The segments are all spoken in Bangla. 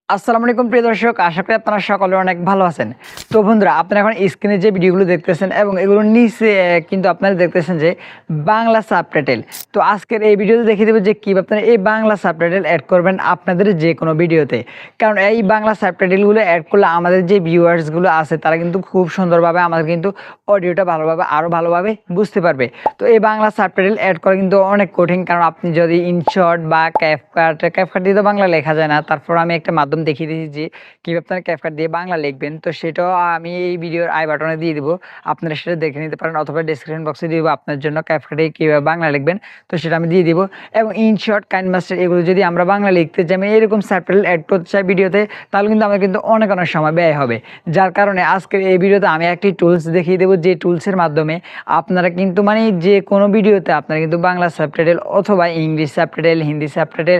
আসসালামু আলাইকুম প্রিয় দর্শক, আশা করি আপনারা সকলে অনেক ভালো আছেন। তো বন্ধুরা, আপনারা এখন স্ক্রিনে যে ভিডিওগুলো দেখতেছেন এবং এগুলোর নিচে কিন্তু আপনারা দেখতেছেন যে বাংলা সাবটাইটেল। তো আজকের এই ভিডিওতে দেখিয়ে দেবো যে কীভাবে আপনারা এই বাংলা সাবটাইটেল অ্যাড করবেন আপনাদের যে কোনো ভিডিওতে। কারণ এই বাংলা সাবটাইটেলগুলো অ্যাড করলে আমাদের যে ভিউয়ার্সগুলো আছে তারা কিন্তু খুব সুন্দরভাবে আমাদের কিন্তু অডিওটা ভালোভাবে আরও ভালোভাবে বুঝতে পারবে। তো এই বাংলা সাবটাইটেল অ্যাড করা কিন্তু অনেক কঠিন, কারণ আপনি যদি ইনশর্ট বা ক্যাপকাট দিয়ে তো বাংলা লেখা যায় না। তারপর আমি একটা মাধ্যম দেখিয়ে দিয়েছি যে কীভাবে আপনারা ক্যাপকাট দিয়ে বাংলা লিখবেন। তো সেটাও আমি এই ভিডিওর আই বাটনে দিয়ে দেবো, আপনারা সেটা দেখে নিতে পারেন, অথবা ডিসক্রিপশন বক্সে দিয়ে দেবো আপনার জন্য ক্যাপকাটে কীভাবে বাংলা লিখবেন। তো সেটা আমি দিয়ে দিব। এবং ইনশর্ট, কাইনমাস্টার এগুলো যদি আমরা বাংলা লিখতে চাই, আমি এরকম সাবটাইটেল অ্যাড করতে চাই ভিডিওতে, তাহলে কিন্তু আমাদের কিন্তু অনেক সময় ব্যয় হবে। যার কারণে আজকের এই ভিডিওতে আমি একটি টুলস দেখিয়ে দেবো, যে টুলসের মাধ্যমে আপনারা কিন্তু যে কোনো ভিডিওতে আপনারা কিন্তু বাংলা সাবটাইটেল অথবা ইংলিশ সাবটাইটেল, হিন্দি সাবটাইটেল,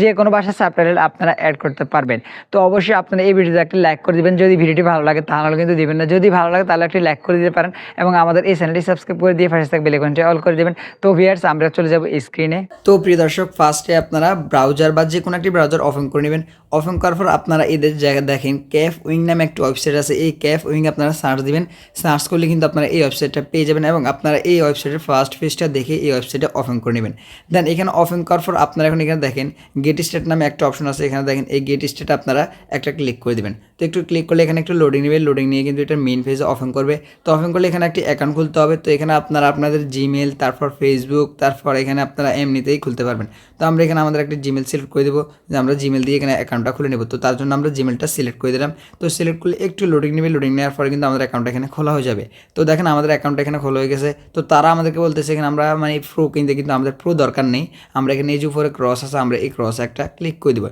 যে কোনো ভাষার সাবটাইটেল আপনারা অ্যাড করতে পারবেন। তো অবশ্যই আপনারা এই ভিডিওতে একটি লাইক করে দিবেন যদি ভিডিওটি ভালো লাগে, তাহলে কিন্তু দিবেন না। যদি ভালো লাগে তাহলে একটি লাইক করে দিতে পারেন এবং আমাদের এই চ্যানেলটি সাবস্ক্রাইব করে দিয়ে পাশে থাকা বেল আইকনটি অল করে দেবেন। তো ভিউয়ার্স, আমরা চলে যাব স্ক্রিনে। তো প্রিয় দর্শক, ফার্স্টে আপনারা ব্রাউজার বা যে কোনো একটি ব্রাউজার ওপেন করে নেবেন। ওপেন করার পর আপনারা এদের জায়গায় দেখেন ক্যাফ উইং নামে একটা ওয়েবসাইট আছে। এই ক্যাফ উইং আপনারা সার্চ দিবেন। সার্চ করলে কিন্তু আপনারা এই ওয়েবসাইটটা পেয়ে যাবেন এবং আপনারা এই ওয়েবসাইটের ফার্স্ট পেজটা দেখে এই ওয়েবসাইটে ওপেন করে নেবেন। দেন এখানে ওপেন করার পর আপনারা এখন এখানে দেখেন গেট স্টেট নামে একটা অপশন আছে। এখানে দেখেন এই গেট স্টেট আপনারা একটা ক্লিক করে দেবেন। তো একটু ক্লিক করলে এখানে একটু লোডিং নেবে। লোডিং নিয়ে কিন্তু এটা মেইন পেজে ওপেন করবে। তো ওপেন করলে এখানে একটি অ্যাকাউন্ট খুলতে হবে। তো এখানে আপনারা আপনাদের জিমেল, তারপর ফেসবুক, তারপর এখানে আপনারা এমনিতেই খুলতে পারবেন। তো আমরা এখানে আমাদের একটা জিমেল সিলেক্ট করে দেবো, যে আমরা জিমেল দিয়ে এখানে অ্যাকাউন্টটা খুলে নেব। তো তার জন্য আমরা জিমেলটা সিলেক্ট করে দিলাম। তো সিলেক্ট করলে একটু লোডিং নেবে। লোডিং নেওয়ার পরে কিন্তু আমাদের অ্যাকাউন্টটা এখানে খোলা হয়ে যাবে। তো দেখেন আমাদের অ্যাকাউন্টটা এখানে খোলা হয়ে গেছে। তো তারা আমাদেরকে বলতেছে এখানে আমরা প্রো কিনতে, কিন্তু আমাদের প্রো দরকার নেই। আমরা এখানে এই যে উপরে ক্রস আছে, আমরা এই ক্রসে একটা ক্লিক করে দেবো।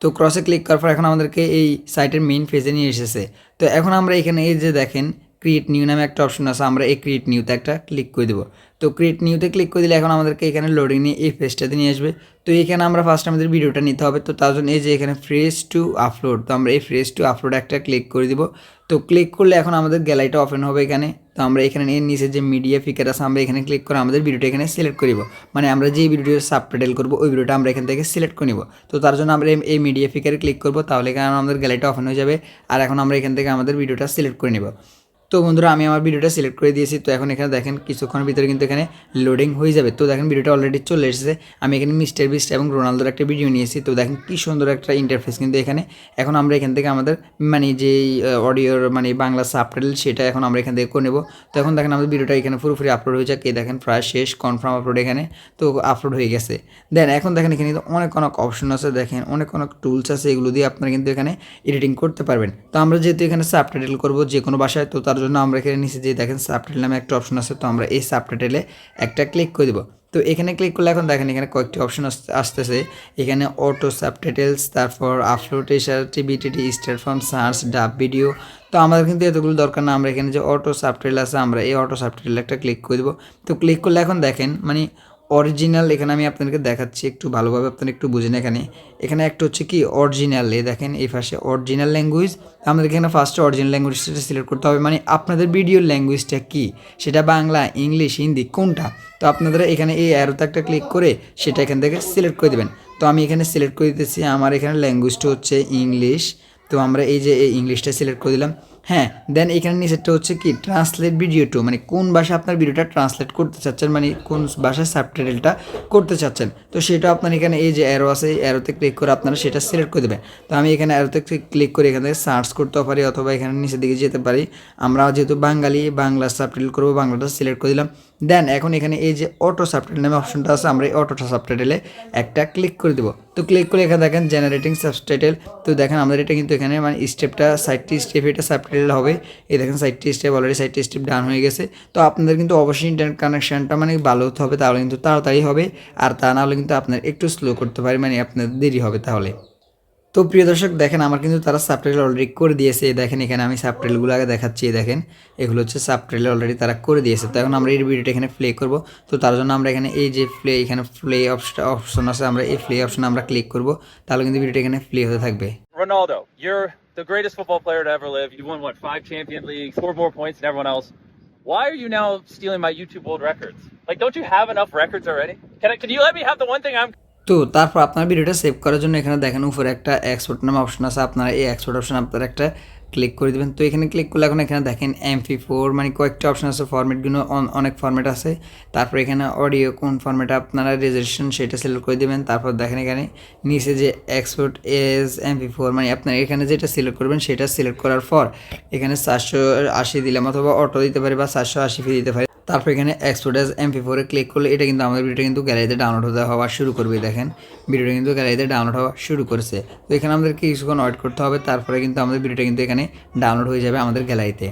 তো ক্রসে ক্লিক করার পর এখন আমাদেরকে এই সাইটের মেইন পেজে নিয়ে এসেছে। তো এখন আমরা এখানে এই যে দেখেন ক্রিয়েট নিউ নামে একটা অপশন আছে, আমরা এই ক্রিয়েট নিউতে একটা ক্লিক করে দেবো। তো ক্রিয়েট নিউতে ক্লিক করে দিলে এখন আমাদেরকে এখানে লোডিং নিয়ে এই পেজটাতে নিয়ে আসবে। তো এখানে আমরা ফার্স্ট আমাদের ভিডিওটা নিতে হবে। তো তার জন্য এই যে এখানে ফ্রেশ টু আপলোড, তো আমরা এই ফ্রেশ টু আপলোড একটা ক্লিক করে দিব। তো ক্লিক করলে এখন আমাদের গ্যালারিটা ওপেন হবে এখানে। তো আমরা এখানে এর নিচে যে মিডিয়া ফিকার আছে, আমরা এখানে ক্লিক করে আমাদের ভিডিওটা এখানে সিলেক্ট করিব। আমরা যে ভিডিওর সাবটাইটেল করবো ওই ভিডিওটা আমরা এখান থেকে সিলেক্ট করে নিব। তো তার জন্য আমরা এই মিডিয়া ফিকারে ক্লিক করবো, তাহলে এখানে আমাদের গ্যালারিটা ওপেন হয়ে যাবে। আর এখন আমরা এখান থেকে আমাদের ভিডিওটা সিলেক্ট করে নিব। তো বন্ধুরা, আমি আমার ভিডিওটা সিলেক্ট করে দিয়েছি। তো এখন এখানে দেখেন কিছুক্ষণের ভিতরে কিন্তু এখানে লোডিং হয়ে যাবে। তো দেখেন ভিডিওটা অলরেডি চলে এসেছে। আমি এখানে মিস্টার বিস্ট এবং রোনালদোর একটা ভিডিও নিয়েছি। তো দেখেন কি সুন্দর একটা ইন্টারফেস কিন্তু এখানে। এখন আমরা এখান থেকে আমাদের যেই অডিওর বাংলা সাবটাইটেল সেটা এখন আমরা এখান থেকে করে নেব। তো এখন দেখেন আমাদের ভিডিওটা এখানে পুরোপুরি আপলোড হয়ে যাক। দেখেন প্রায় শেষ, কনফার্ম আপলোড এখানে। তো আপলোড হয়ে গেছে। দেন এখন দেখেন এখানে কিন্তু অনেক অপশন আছে, দেখেন অনেক টুলস আছে। এগুলো দিয়ে আপনারা কিন্তু এখানে এডিটিং করতে পারবেন। তো আমরা যেহেতু এখানে সাবটাইটেল করবো যে কোনো ভাষায়, তো তার জন্য আমরা এখানে নিচে যে দেখেন সাবটাইটেল নামে একটা অপশন আছে। তো আমরা এই সাবটাইটেলে একটা ক্লিক করে দেবো। তো এখানে ক্লিক করলে এখন দেখেন এখানে কয়েকটি অপশন আসতেছে। এখানে অটো সাবটাইটেলস, তারপর আপলোড, এসআরটিবিটিটি, স্টার ফর্ম, সার্চ, ডাব ভিডিও। তো আমাদের কিন্তু এতগুলো দরকার না। আমরা এখানে যে অটো সাবটাইটেল আছে, আমরা এই অটো সাবটাইটেল একটা ক্লিক করে দেবো। তো ক্লিক করলে এখন দেখেন অরিজিনাল, এখানে আমি আপনাদেরকে দেখাচ্ছি একটু ভালোভাবে, আপনারা একটু বুঝেন। এখানে একটা হচ্ছে কি অরিজিনাল, দেখেন এই পাশে অরিজিনাল ল্যাঙ্গুয়েজ। আমাদের এখানে ফার্স্টে অরিজিনাল ল্যাঙ্গুয়েজটা সিলেক্ট করতে হবে, আপনাদের ভিডিওর ল্যাঙ্গুয়েজটা কি, সেটা বাংলা, ইংলিশ, হিন্দি কোনটা। তো আপনাদের এখানে এই অ্যারোতে একটা ক্লিক করে সেটা এখান থেকে সিলেক্ট করে দেবেন। তো আমি এখানে সিলেক্ট করে দিতেছি, আমার এখানে ল্যাঙ্গুয়েজটা হচ্ছে ইংলিশ। তো আমরা এই যে এই ইংলিশটা সিলেক্ট করে দিলাম। হ্যাঁ, দেন এখানে নিচেরটা হচ্ছে কি ট্রান্সলেট ভিডিও টু, কোন ভাষায় আপনার ভিডিওটা ট্রান্সলেট করতে চাচ্ছেন, কোন ভাষায় সাবটাইটেলটা করতে চাচ্ছেন। তো সেটা আপনার এখানে এই যে অ্যারো আছে, এই অ্যারোতে ক্লিক করে আপনারা সেটা সিলেক্ট করে দেবেন। তো আমি এখানে অ্যারোতে ক্লিক করে এখান থেকে সার্চ করতে পারি, অথবা এখানে নিচের দিকে যেতে পারি। আমরা যেহেতু বাঙালি, বাংলা সাবটাইটেল করবো, বাংলাটা সিলেক্ট করে দিলাম। দেন এখন এখানে এই যে অটো সাবটাইটেল নামে অপশনটা আছে, আমরা এই অটো সাবটাইটেলে একটা ক্লিক করে দেবো। তো ক্লিক করে এখানে দেখেন জেনারেটিং সাবটাইটেল। তো দেখেন আমাদের এটা কিন্তু এখানে স্টেপটা 60টি স্টেপ এটা সাবটাইটেল হবে। এই দেখেন 60টি স্টেপ, অলরেডি 60টি স্টেপ ডান হয়ে গেছে। তো আপনাদের কিন্তু অবশ্যই ইন্টারনেট কানেকশানটা ভালো হতে হবে, তাহলে কিন্তু তাড়াতাড়ি হবে। আর তা না হলে কিন্তু আপনার একটু স্লো করতে পারে, আপনার দেরি হবে তাহলে। তো প্রিয় দর্শক, দেখেন আমার কিন্তু তারা সাবটাইটেল অলরেডি করে দিয়েছে। দেখেন এখানে আমি সাবটাইটেলগুলো আগে দেখাচ্ছি। দেখেন এগুলো হচ্ছে সাবটাইটেল অলরেডি তারা করে দিয়েছে। তো এখন আমরা এই ভিডিওটা এখানে প্লে করব। তো তার জন্য আমরা এখানে এই যে এখানে প্লে অপশন আছে, আমরা এই প্লে অপশনে আমরা ক্লিক করব, তাহলে কিন্তু ভিডিওটা এখানে প্লে হতে থাকবে। Ronaldo, you're the greatest football player to ever live. You won, what, 5 Champions Leagues, scored more points than everyone else. Why are you now stealing my YouTube world records? Don't you have enough records already? Can you let me have the one thing I'm... তো তারপর আপনার ভিডিওটা সেভ করার জন্য এখানে দেখেন উপরে একটা এক্সপোর্ট নামে অপশন আছে, আপনারা এই এক্সপোর্ট অপশন আপনারা একটা ক্লিক করে দেবেন। তো এখানে ক্লিক করলে এখন এখানে দেখেন MP4 মানে কয়েকটা অপশন আছে, ফরম্যাটগুলো অনেক ফরম্যাট আছে। তারপর এখানে অডিও কোন ফরম্যাটে আপনারা রেজুলেশন সেটা সিলেক্ট করে দেবেন। তারপর দেখেন এখানে নিচে যে এক্সপোর্ট এজ MP4 মানে আপনার এখানে যেটা সিলেক্ট করবেন সেটা সিলেক্ট করার পর এখানে 480 দিলাম অথবা অটো দিতে পারি বা 480p দিতে পারি। তারপর এখানে এক্সপোর্ট এজ MP4 এ ক্লিক করলে এটা কিন্তু আমাদের ভিডিওটা কিন্তু গ্যালারিতে ডাউনলোড হওয়া শুরু করবে। দেখেন ভিডিওটা কিন্তু গ্যালারিতে ডাউনলোড হওয়া শুরু করেছে। তো এখানে আমাদেরকে কিছুক্ষণ ওয়েট করতে হবে, তারপরে কিন্তু আমাদের ভিডিওটা কিন্তু এখানে ডাউনলোড হয়ে যাবে আমাদের গ্যালারিতে।